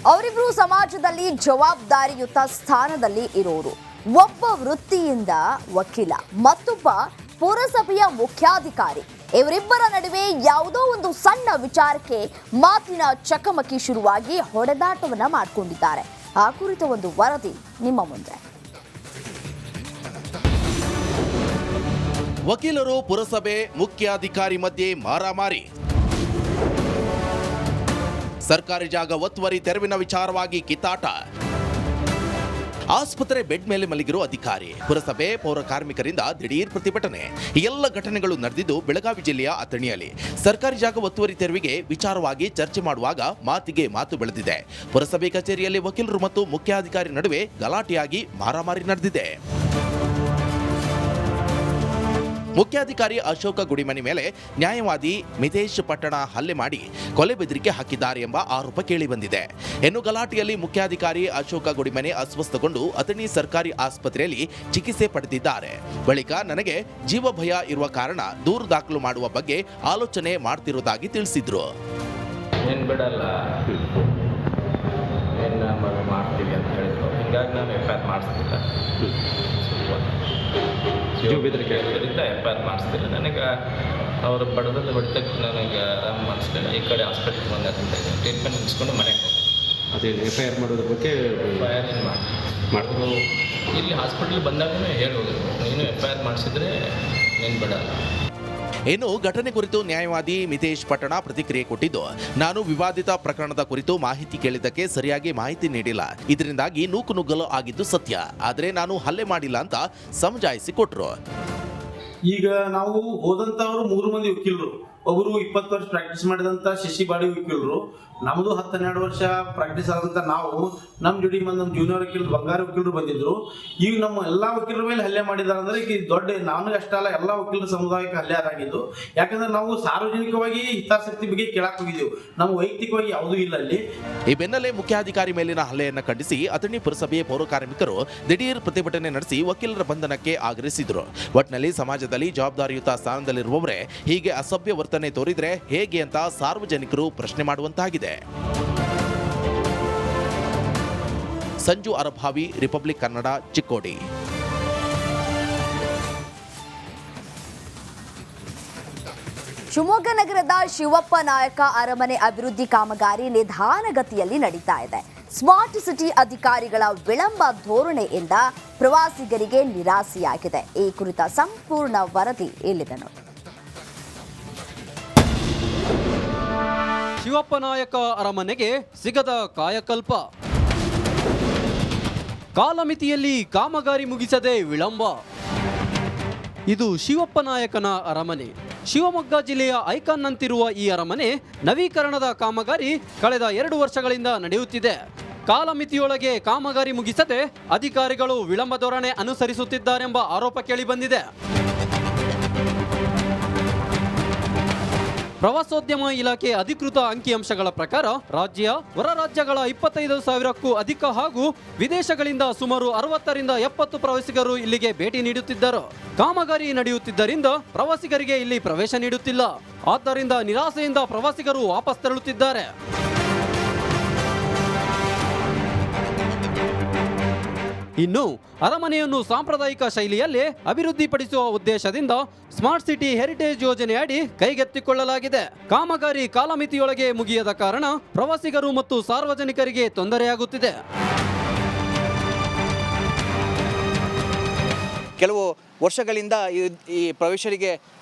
ಅವರಿಬ್ರು ಸಮಾಜದಲ್ಲಿ ಜವಾಬ್ದಾರಿಯುತ ಸ್ಥಾನದಲ್ಲಿ ಇರೋರು. ಒಬ್ಬ ವೃತ್ತಿಯಿಂದ ವಕೀಲ, ಮತ್ತೊಬ್ಬ ಪುರಸಭೆಯ ಮುಖ್ಯಾಧಿಕಾರಿ. ಇವರಿಬ್ಬರ ನಡುವೆ ಯಾವುದೋ ಒಂದು ಸಣ್ಣ ವಿಚಾರಕ್ಕೆ ಮಾತಿನ ಚಕಮಕಿ ಶುರುವಾಗಿ ಹೊಡೆದಾಟವನ್ನ ಮಾಡಿಕೊಂಡಿದ್ದಾರೆ. ಆ ಕುರಿತ ಒಂದು ವರದಿ ನಿಮ್ಮ ಮುಂದೆ. ವಕೀಲರು ಪುರಸಭೆ ಮುಖ್ಯಾಧಿಕಾರಿ ಮಧ್ಯೆ ಮಾರಾಮಾರಿ. ಸರ್ಕಾರಿ ಜಾಗ ಒತ್ತುವರಿ ತೆರವಿನ ವಿಚಾರವಾಗಿ ಕಿತ್ತಾಟ. ಆಸ್ಪತ್ರೆ ಬೆಡ್ ಮೇಲೆ ಮಲಗಿರುವ ಅಧಿಕಾರಿ, ಪುರಸಭೆ ಪೌರ ಕಾರ್ಮಿಕರಿಂದ ದಿಢೀರ್ ಪ್ರತಿಭಟನೆ. ಎಲ್ಲ ಘಟನೆಗಳು ನಡೆದಿದ್ದು ಬೆಳಗಾವಿ ಜಿಲ್ಲೆಯ ಅಥಣಿಯಲ್ಲಿ. ಸರ್ಕಾರಿ ಜಾಗ ಒತ್ತುವರಿ ತೆರವಿಗೆ ವಿಚಾರವಾಗಿ ಚರ್ಚೆ ಮಾಡುವಾಗ ಮಾತಿಗೆ ಮಾತು ಬೆಳೆದಿದೆ. ಪುರಸಭೆ ಕಚೇರಿಯಲ್ಲಿ ವಕೀಲರು ಮತ್ತು ಮುಖ್ಯಾಧಿಕಾರಿ ನಡುವೆ ಗಲಾಟೆಯಾಗಿ ಮಾರಾಮಾರಿ ನಡೆದಿದೆ. ಮುಖ್ಯಾಧಿಕಾರಿ ಅಶೋಕ ಗುಡಿಮನಿ ಮೇಲೆ ನ್ಯಾಯವಾದಿ ಮಿತೇಶ್ ಪಟ್ಟಣ ಹಲ್ಲೆ ಮಾಡಿ ಕೊಲೆ ಬೆದರಿಕೆ ಹಾಕಿದ್ದಾರೆ ಎಂಬ ಆರೋಪ ಕೇಳಿಬಂದಿದೆ. ಇನ್ನು ಗಲಾಟೆಯಲ್ಲಿ ಮುಖ್ಯಾಧಿಕಾರಿ ಅಶೋಕ ಗುಡಿಮನಿ ಅಸ್ವಸ್ಥಗೊಂಡು ಅಥಣಿ ಸರ್ಕಾರಿ ಆಸ್ಪತ್ರೆಯಲ್ಲಿ ಚಿಕಿತ್ಸೆ ಪಡೆದಿದ್ದಾರೆ. ಬಳಿಕ ನನಗೆ ಜೀವ ಭಯ ಇರುವ ಕಾರಣ ದೂರು ದಾಖಲು ಮಾಡುವ ಬಗ್ಗೆ ಆಲೋಚನೆ ಮಾಡ್ತಿರುವುದಾಗಿ ತಿಳಿಸಿದ್ರು. ಮಾಡ್ತೀವಿ ಅಂತ ಹೇಳಿದ್ರು. ಹಿಂಗಾಗಿ ನಾನು FIR ಮಾಡಿಸ್ತಿಲ್ಲ. ಇದರಿಂದ FIR ಮಾಡಿಸ್ತಿಲ್ಲ. ನನಗೆ ಅವರು ಬಡದಲ್ಲಿ ಹೊಡಿತಕ್ಕೆ ನನಗೆ ಆರಾಮ ಮಾಡಿಸ್ಲಿಲ್ಲ. ಈ ಕಡೆ ಹಾಸ್ಪಿಟ್ಲಿಗೆ ಬಂದ ಟ್ರೀಟ್ಮೆಂಟ್ ಮುಗಿಸ್ಕೊಂಡು ಮನೆಗೆ ಹೋಗಿ ಅದೇ FIR ಮಾಡೋದ್ರ ಬಗ್ಗೆ FIR ಏನು ಮಾಡಿದ್ರು. ಇಲ್ಲಿ ಹಾಸ್ಪಿಟ್ಲಿಗೆ ಬಂದಾಗಲೂ ಹೇಳಿ ಹೋಗಿದ್ರು, ನೀನು FIR ಮಾಡಿಸಿದ್ರೆ ನೀನು ಬಿಡಲ್ಲ. ಇನ್ನು ಘಟನೆ ಕುರಿತು ನ್ಯಾಯವಾದಿ ಮಿತೇಶ್ ಪಟ್ಟಣ ಪ್ರತಿಕ್ರಿಯೆ ಕೊಟ್ಟಿದ್ದು, ನಾನು ವಿವಾದಿತ ಪ್ರಕರಣದ ಕುರಿತು ಮಾಹಿತಿ ಕೇಳಿದ್ದಕ್ಕೆ ಸರಿಯಾಗಿ ಮಾಹಿತಿ ನೀಡಿಲ್ಲ. ಇದರಿಂದಾಗಿ ನೂಕುನುಗ್ಗಲು ಆಗಿದ್ದು ಸತ್ಯ. ಆದರೆ ನಾನು ಹಲ್ಲೆ ಮಾಡಿಲ್ಲ ಅಂತ ಸಮಜಾಯಿಸಿ ಕೊಟ್ಟರು. ಈಗ ನಾವು ಹೋದಂಥವ್ರು 3 ಮಂದಿ ವಕೀಲರು, ಒಬ್ಬರು 20 ವರ್ಷ ಪ್ರಾಕ್ಟೀಸ್ ಮಾಡಿದಂಥ ಶಿಶಿಬಾಡಿ ವಕೀಲರು, ನಮ್ಮದು 10-12 ವರ್ಷ ಪ್ರಾಕ್ಟೀಸ್ ಆದಂಥ ನಾವು, ನಮ್ಮ ಜೋಡಿ ನಮ್ಮ ಜೂನಿಯರ್ ವಕೀಲರು, ಬಂಗಾರ ವಕೀಲರು ಬಂದಿದ್ರು. ಈಗ ನಮ್ಮ ಎಲ್ಲ ವಕೀಲರ ಮೇಲೆ ಹಲ್ಲೆ ಮಾಡಿದ್ದಾರೆ ಅಂದರೆ ಈಗ ದೊಡ್ಡ ನನಗೆ ಅಷ್ಟೇ ಅಲ್ಲ, ಎಲ್ಲ ವಕೀಲರ ಸಮುದಾಯಕ್ಕೆ ಹಲ್ಲೆ ಆಗಿದ್ದು. ಯಾಕಂದ್ರೆ ನಾವು ಸಾರ್ವಜನಿಕವಾಗಿ ಹಿತಾಸಕ್ತಿ ಬಗ್ಗೆ ಕೇಳಕ್ಕೆ ಹೋಗಿದ್ದೆವು, ನಮ್ಮ ವೈಯಕ್ತಿಕವಾಗಿ ಯಾವುದೂ ಇಲ್ಲ ಅಲ್ಲಿ. ಈ ಬೆನ್ನಲ್ಲೇ ಮುಖ್ಯಾಧಿಕಾರಿ ಮೇಲಿನ ಹಲ್ಲೆಯನ್ನು ಖಂಡಿಸಿ ಅಥಣಿ ಪುರಸಭೆಯ ಪೌರ ಕಾರ್ಮಿಕರು ದಿಢೀರ್ ಪ್ರತಿಭಟನೆ ನಡೆಸಿ ವಕೀಲರ ಬಂಧನಕ್ಕೆ ಆಗ್ರಹಿಸಿದ್ರು. ಒಟ್ನಲ್ಲಿ ಸಮಾಜದಲ್ಲಿ ಜವಾಬ್ದಾರಿಯುತ ಸ್ಥಾನದಲ್ಲಿರುವವರೇ ಹೀಗೆ ಅಸಭ್ಯ ವರ್ತನೆ ತೋರಿದ್ರೆ ಹೇಗೆ ಅಂತ ಸಾರ್ವಜನಿಕರು ಪ್ರಶ್ನೆ ಮಾಡುವಂತಾಗಿದೆ. ಸಂಜು ಅರಭಾವಿ, ರಿಪಬ್ಲಿಕ್ ಕನ್ನಡ, ಚಿಕ್ಕೋಡಿ. ಶಿವಮೊಗ್ಗ ನಗರದ ಶಿವಪ್ಪ ನಾಯಕ ಅರಮನೆ ಅಭಿವೃದ್ಧಿ ಕಾಮಗಾರಿ ನಿಧಾನಗತಿಯಲ್ಲಿ ನಡೀತಾ ಇದೆ. ಸ್ಮಾರ್ಟ್ ಸಿಟಿ ಅಧಿಕಾರಿಗಳ ವಿಳಂಬ ಧೋರಣೆಯಿಂದ ಪ್ರವಾಸಿಗರಿಗೆ ನಿರಾಸೆಯಾಗಿದೆ. ಈ ಕುರಿತ ಸಂಪೂರ್ಣ ವರದಿ ಇಲ್ಲಿದೆ ನೋಡಿ. ಶಿವಪ್ಪ ನಾಯಕ ಅರಮನೆಗೆ ಸಿಗದ ಕಾಯಕಲ್ಪ, ಕಾಲಮಿತಿಯಲ್ಲಿ ಕಾಮಗಾರಿ ಮುಗಿಸದೆ ವಿಳಂಬ. ಇದು ಶಿವಪ್ಪ ನಾಯಕನ ಅರಮನೆ. ಶಿವಮೊಗ್ಗ ಜಿಲ್ಲೆಯ ಐಕಾನ್ ನಂತಿರುವ ಈ ಅರಮನೆ ನವೀಕರಣದ ಕಾಮಗಾರಿ ಕಳೆದ 2 ವರ್ಷಗಳಿಂದ ನಡೆಯುತ್ತಿದೆ. ಕಾಲಮಿತಿಯೊಳಗೆ ಕಾಮಗಾರಿ ಮುಗಿಸದೆ ಅಧಿಕಾರಿಗಳು ವಿಳಂಬ ಧೋರಣೆ ಅನುಸರಿಸುತ್ತಿದ್ದಾರೆಂಬ ಆರೋಪ ಕೇಳಿಬಂದಿದೆ. ಪ್ರವಾಸೋದ್ಯಮ ಇಲಾಖೆ ಅಧಿಕೃತ ಅಂಕಿಅಂಶಗಳ ಪ್ರಕಾರ ರಾಜ್ಯ, ಹೊರ ರಾಜ್ಯಗಳ 25,000ಕ್ಕೂ ಅಧಿಕ ಹಾಗೂ ವಿದೇಶಗಳಿಂದ ಸುಮಾರು 60ರಿಂದ 70 ಪ್ರವಾಸಿಗರು ಇಲ್ಲಿಗೆ ಭೇಟಿ ನೀಡುತ್ತಿದ್ದರು. ಕಾಮಗಾರಿ ನಡೆಯುತ್ತಿದ್ದರಿಂದ ಪ್ರವಾಸಿಗರಿಗೆ ಇಲ್ಲಿ ಪ್ರವೇಶ ನೀಡುತ್ತಿಲ್ಲ. ಆದ್ದರಿಂದ ನಿರಾಸೆಯಿಂದ ಪ್ರವಾಸಿಗರು ವಾಪಸ್ ತೆರಳುತ್ತಿದ್ದಾರೆ. ಇನ್ನು ಅರಮನೆಯನ್ನು ಸಾಂಪ್ರದಾಯಿಕ ಶೈಲಿಯಲ್ಲಿ ಅಭಿವೃದ್ಧಿಪಡಿಸುವ ಉದ್ದೇಶದಿಂದ ಸ್ಮಾರ್ಟ್ ಸಿಟಿ ಹೆರಿಟೇಜ್ ಯೋಜನೆಯಡಿ ಕೈಗೆತ್ತಿಕೊಳ್ಳಲಾಗಿದೆ. ಕಾಮಗಾರಿ ಕಾಲಮಿತಿಯೊಳಗೆ ಮುಗಿಯದ ಕಾರಣ ಪ್ರವಾಸಿಗರು ಮತ್ತು ಸಾರ್ವಜನಿಕರಿಗೆ ತೊಂದರೆಯಾಗುತ್ತಿದೆ. ಕೆಲವು ವರ್ಷಗಳಿಂದ ಈ ಪ್ರವೇಶರಿಗೆ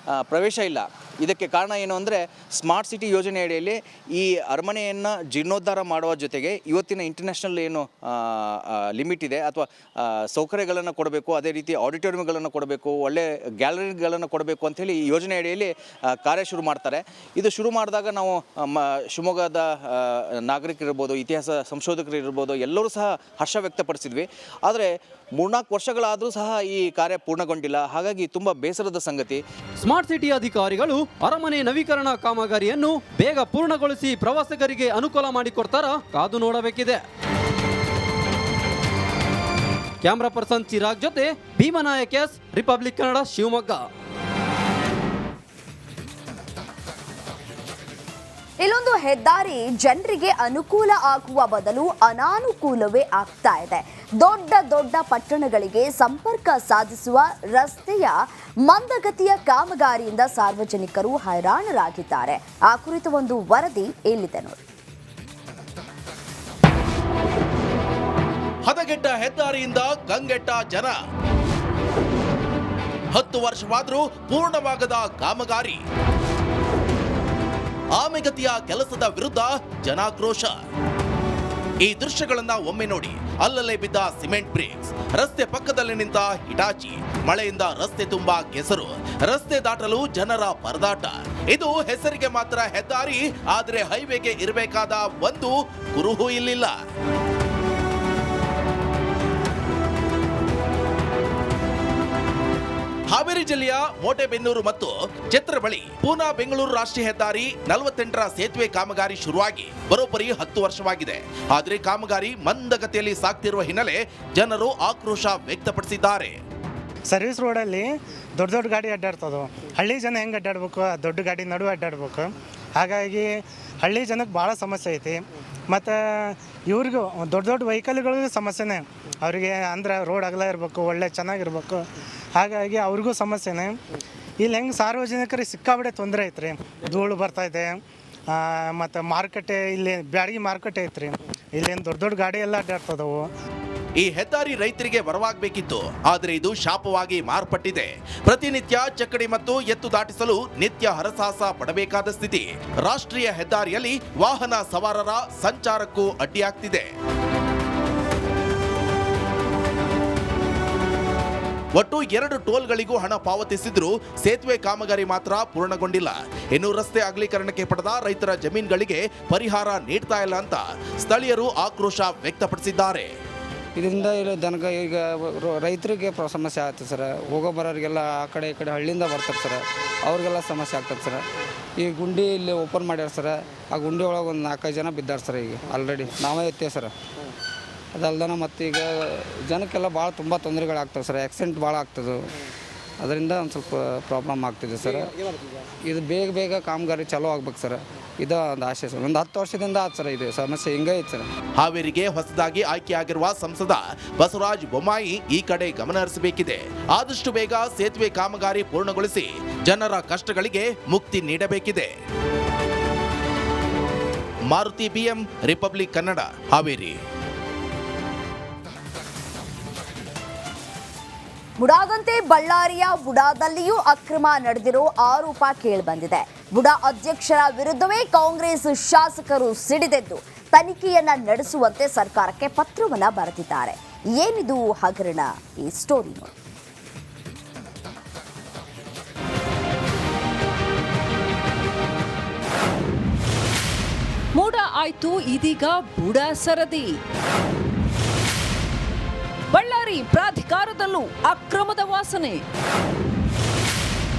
ಪ್ರವೇಶ ಇಲ್ಲ. ಇದಕ್ಕೆ ಕಾರಣ ಏನು ಅಂದರೆ ಸ್ಮಾರ್ಟ್ ಸಿಟಿ ಯೋಜನೆ ಅಡಿಯಲ್ಲಿ ಈ ಅರಮನೆಯನ್ನು ಜೀರ್ಣೋದ್ಧಾರ ಮಾಡುವ ಜೊತೆಗೆ ಇವತ್ತಿನ ಇಂಟರ್ನ್ಯಾಷನಲ್ ಏನು ಲಿಮಿಟ್ ಇದೆ ಅಥವಾ ಸೌಕರ್ಯಗಳನ್ನು ಕೊಡಬೇಕು, ಅದೇ ರೀತಿ ಆಡಿಟೋರಿಯಂಗಳನ್ನು ಕೊಡಬೇಕು, ಒಳ್ಳೆ ಗ್ಯಾಲರಿಗಳನ್ನು ಕೊಡಬೇಕು ಅಂಥೇಳಿ ಈ ಯೋಜನೆ ಅಡಿಯಲ್ಲಿ ಕಾರ್ಯ ಶುರು ಮಾಡ್ತಾರೆ. ಇದು ಶುರು ಮಾಡಿದಾಗ ನಾವು ಶಿವಮೊಗ್ಗದ ನಾಗರಿಕರಿರ್ಬೋದು, ಇತಿಹಾಸ ಸಂಶೋಧಕರು ಇರ್ಬೋದು, ಎಲ್ಲರೂ ಸಹ ಹರ್ಷ ವ್ಯಕ್ತಪಡಿಸಿದ್ವಿ. ಆದರೆ 3-4 ವರ್ಷಗಳಾದರೂ ಸಹ ಈ ಕಾರ್ಯ ಪೂರ್ಣಗೊಂಡಿಲ್ಲ. ಹಾಗಾಗಿ ತುಂಬ ಬೇಸರದ ಸಂಗತಿ. ಸ್ಮಾರ್ಟ್ ಸಿಟಿ ಅಧಿಕಾರಿಗಳು ಅರಮನೆ ನವೀಕರಣ ಕಾಮಗಾರಿಯನ್ನು ಬೇಗ ಪೂರ್ಣಗೊಳಿಸಿ ಪ್ರವಾಸಿಗರಿಗೆ ಅನುಕೂಲ ಮಾಡಿಕೊಡ್ತಾರಾ ಕಾದು ನೋಡಬೇಕಿದೆ. ಕ್ಯಾಮರಾ ಪರ್ಸನ್ ಚಿರಾಗ್ ಜೊತೆ ಭೀಮನಾಯಕ್ ಎಸ್, ರಿಪಬ್ಲಿಕ್ ಕನ್ನಡ, ಶಿವಮೊಗ್ಗ. ಇಲ್ಲೊಂದು ಹೆದ್ದಾರಿ ಜನರಿಗೆ ಅನುಕೂಲ ಆಗುವ ಬದಲು ಅನಾನುಕೂಲವೇ ಆಗ್ತಾ ಇದೆ. ದೊಡ್ಡ ದೊಡ್ಡ ಪಟ್ಟಣಗಳಿಗೆ ಸಂಪರ್ಕ ಸಾಧಿಸುವ ರಸ್ತೆಯ ಮಂದಗತಿಯ ಕಾಮಗಾರಿಯಿಂದ ಸಾರ್ವಜನಿಕರು ಹೈರಾಣರಾಗಿದ್ದಾರೆ. ಆ ಕುರಿತು ಒಂದು ವರದಿ ಇಲ್ಲಿದೆ ನೋಡಿ. ಹದಗೆಟ್ಟ ಹೆದ್ದಾರಿಯಿಂದ ಕಂಗೆಟ್ಟ ಜನ. 10 ವರ್ಷವಾದರೂ ಪೂರ್ಣವಾಗದ ಕಾಮಗಾರಿ. ಆಮೆಗತಿಯ ಕೆಲಸದ ವಿರುದ್ಧ ಜನಾಕ್ರೋಶ. ಈ ದೃಶ್ಯಗಳನ್ನ ಒಮ್ಮೆ ನೋಡಿ. ಅಲ್ಲಲ್ಲೇ ಬಿದ್ದ ಸಿಮೆಂಟ್ ಬ್ರೇಕ್ಸ್, ರಸ್ತೆ ಪಕ್ಕದಲ್ಲಿ ನಿಂತ ಹಿಟಾಚಿ, ಮಳೆಯಿಂದ ರಸ್ತೆ ತುಂಬಾ ಕೆಸರು, ರಸ್ತೆ ದಾಟಲು ಜನರ ಪರದಾಟ. ಇದು ಹೆಸರಿಗೆ ಮಾತ್ರ ಹೆದ್ದಾರಿ, ಆದರೆ ಹೈವೇಗೆ ಇರಬೇಕಾದ ಒಂದು ಕುರುಹು ಇಲ್ಲಿಲ್ಲ. ಹಾವೇರಿ ಜಿಲ್ಲೆಯ ಮೋಟೆಬೆನ್ನೂರು ಮತ್ತು ಛತ್ರ ಬಳಿ ಪೂನಾ ಬೆಂಗಳೂರು ರಾಷ್ಟ್ರೀಯ ಹೆದ್ದಾರಿ 48ರ ಸೇತುವೆ ಕಾಮಗಾರಿ ಶುರುವಾಗಿ ಬರೋಬ್ಬರಿ 10 ವರ್ಷವಾಗಿದೆ. ಆದರೆ ಕಾಮಗಾರಿ ಮಂದಗತಿಯಲ್ಲಿ ಸಾಗ್ತಿರುವ ಹಿನ್ನೆಲೆ ಜನರು ಆಕ್ರೋಶ ವ್ಯಕ್ತಪಡಿಸಿದ್ದಾರೆ. ಸರ್ವಿಸ್ ರೋಡಲ್ಲಿ ದೊಡ್ಡ ದೊಡ್ಡ ಗಾಡಿ ಅಡ್ಡಾಡ್ತದವು. ಹಳ್ಳಿ ಜನ ಹೆಂಗೆ ಅಡ್ಡಾಡ್ಬೇಕು, ದೊಡ್ಡ ಗಾಡಿ ನಡುವೆ ಅಡ್ಡಾಡ್ಬೇಕು. ಹಾಗಾಗಿ ಹಳ್ಳಿ ಜನಕ್ಕೆ ಭಾಳ ಸಮಸ್ಯೆ ಐತಿ. ಮತ್ತು ಇವ್ರಿಗೂ ದೊಡ್ಡ ದೊಡ್ಡ ವೆಹಿಕಲ್ಗಳಿಗೂ ಸಮಸ್ಯೆನೇ. ಅವರಿಗೆ ಅಂದ್ರೆ ರೋಡ್ ಅಗಲ ಇರಬೇಕು, ಒಳ್ಳೆ ಚೆನ್ನಾಗಿರ್ಬೇಕು. ಹಾಗಾಗಿ ಅವ್ರಿಗೂ ಸಮಸ್ಯೆನೇ. ಇಲ್ಲಿ ಹೆಂಗೆ ಸಾರ್ವಜನಿಕರಿಗೆ ಸಿಕ್ಕಾಬಿಡೆ ತೊಂದರೆ ಐತ್ರಿ. ಧೂಳು ಬರ್ತೈತೆ. ಮತ್ತು ಮಾರುಕಟ್ಟೆ ಇಲ್ಲಿ ಬ್ಯಾಡಗಿ ಮಾರುಕಟ್ಟೆ ಐತ್ರಿ. ಇಲ್ಲೇನು ದೊಡ್ಡ ದೊಡ್ಡ ಗಾಡಿ ಎಲ್ಲ ಅಡ್ಡಾಡ್ತದವು. ಈ ಹೆದ್ದಾರಿ ರೈತರಿಗೆ ವರವಾಗಬೇಕಿತ್ತು, ಆದರೆ ಇದು ಶಾಪವಾಗಿ ಮಾರ್ಪಟ್ಟಿದೆ. ಪ್ರತಿನಿತ್ಯ ಚಕ್ಕಡಿ ಮತ್ತು ಎತ್ತು ದಾಟಿಸಲು ನಿತ್ಯ ಹರಸಾಹಸ ಪಡಬೇಕಾದ ಸ್ಥಿತಿ. ರಾಷ್ಟ್ರೀಯ ಹೆದ್ದಾರಿಯಲ್ಲಿ ವಾಹನ ಸವಾರರ ಸಂಚಾರಕ್ಕೂ ಅಡ್ಡಿಯಾಗ್ತಿದೆ. ಒಟ್ಟು 2 ಟೋಲ್ಗಳಿಗೂ ಹಣ ಪಾವತಿಸಿದ್ರೂ ಸೇತುವೆ ಕಾಮಗಾರಿ ಮಾತ್ರ ಪೂರ್ಣಗೊಂಡಿಲ್ಲ. ಇನ್ನು ರಸ್ತೆ ಅಗಲೀಕರಣಕ್ಕೆ ಪಡೆದ ರೈತರ ಜಮೀನುಗಳಿಗೆ ಪರಿಹಾರ ನೀಡ್ತಾ ಇಲ್ಲ ಅಂತ ಸ್ಥಳೀಯರು ಆಕ್ರೋಶ ವ್ಯಕ್ತಪಡಿಸಿದ್ದಾರೆ. ಇದರಿಂದ ದನಗ ಈಗ ರೈತರಿಗೆ ಸಮಸ್ಯೆ ಆಗ್ತದೆ ಸರ್. ಹೋಗೋ ಬರೋರಿಗೆಲ್ಲ ಆ ಕಡೆ ಈ ಕಡೆ ಹಳ್ಳಿಯಿಂದ ಬರ್ತಾರೆ ಸರ್, ಅವ್ರಿಗೆಲ್ಲ ಸಮಸ್ಯೆ ಆಗ್ತದೆ ಸರ್. ಈ ಗುಂಡಿ ಇಲ್ಲಿ ಓಪನ್ ಮಾಡ್ಯಾರ ಸರ್. ಆ ಗುಂಡಿ ಒಳಗೆ ಒಂದು 4-5 ಜನ ಬಿದ್ದಾರೆ ಸರ್. ಈಗ ಆಲ್ರೆಡಿ ನಾವೇ ಎತ್ತೇವೆ ಸರ್. ಅದಲ್ದನ ಮತ್ತು ಈಗ ಜನಕ್ಕೆಲ್ಲ ಭಾಳ ತುಂಬ ತೊಂದರೆಗಳಾಗ್ತವೆ ಸರ್. ಆಕ್ಸಿಡೆಂಟ್ ಭಾಳ ಆಗ್ತದೆ. ಅದರಿಂದ ಒಂದು ಸ್ವಲ್ಪ ಪ್ರಾಬ್ಲಮ್ ಆಗ್ತಿದೆ ಸರ್. ಇದು ಬೇಗ ಕಾಮಗಾರಿ ಚಾಲೂ ಆಗ್ಬೇಕು ಸರ್. ಇದು ಒಂದು ಆಶೆ ಸರ್. ಒಂದು 10 ವರ್ಷದಿಂದ ಆಯ್ತು ಸರ್ ಇದು ಸಮಸ್ಯೆ ಹಿಂಗೆ ಐತೆ ಸರ್. ಹಾವೇರಿಗೆ ಹೊಸದಾಗಿ ಆಯ್ಕೆಯಾಗಿರುವ ಸಂಸದ ಬಸವರಾಜ ಬೊಮ್ಮಾಯಿ ಈ ಕಡೆ ಗಮನ ಹರಿಸಬೇಕಿದೆ. ಆದಷ್ಟು ಬೇಗ ಸೇತುವೆ ಕಾಮಗಾರಿ ಪೂರ್ಣಗೊಳಿಸಿ ಜನರ ಕಷ್ಟಗಳಿಗೆ ಮುಕ್ತಿ ನೀಡಬೇಕಿದೆ. Maruti BM, republic Kannada, Haveri. ಬುಡಾದಂತೆ ಬಳ್ಳಾರಿಯ ಬುಡಾದಲ್ಲಿಯೂ ಅಕ್ರಮ ನಡೆದಿರೋ ಆರೋಪ ಕೇಳಿಬಂದಿದೆ. ಬುಡಾ ಅಧ್ಯಕ್ಷರ ವಿರುದ್ಧವೇ ಕಾಂಗ್ರೆಸ್ ಶಾಸಕರು ಸಿಡಿದೆದ್ದು ತನಿಖೆಯನ್ನ ನಡೆಸುವಂತೆ ಸರ್ಕಾರಕ್ಕೆ ಪತ್ರವನ್ನ ಬರೆದಿದ್ದಾರೆ. ಏನಿದು ಹಗರಣ? ಈ ಸ್ಟೋರಿ ನೋಡಿ. ಮೂಡ ಆಯ್ತು, ಇದೀಗ ಬುಡಾ ಸರದಿ. ಬಳ್ಳಾರಿ ಪ್ರಾಧಿಕಾರದಲ್ಲೂ ಅಕ್ರಮದ ವಾಸನೆ.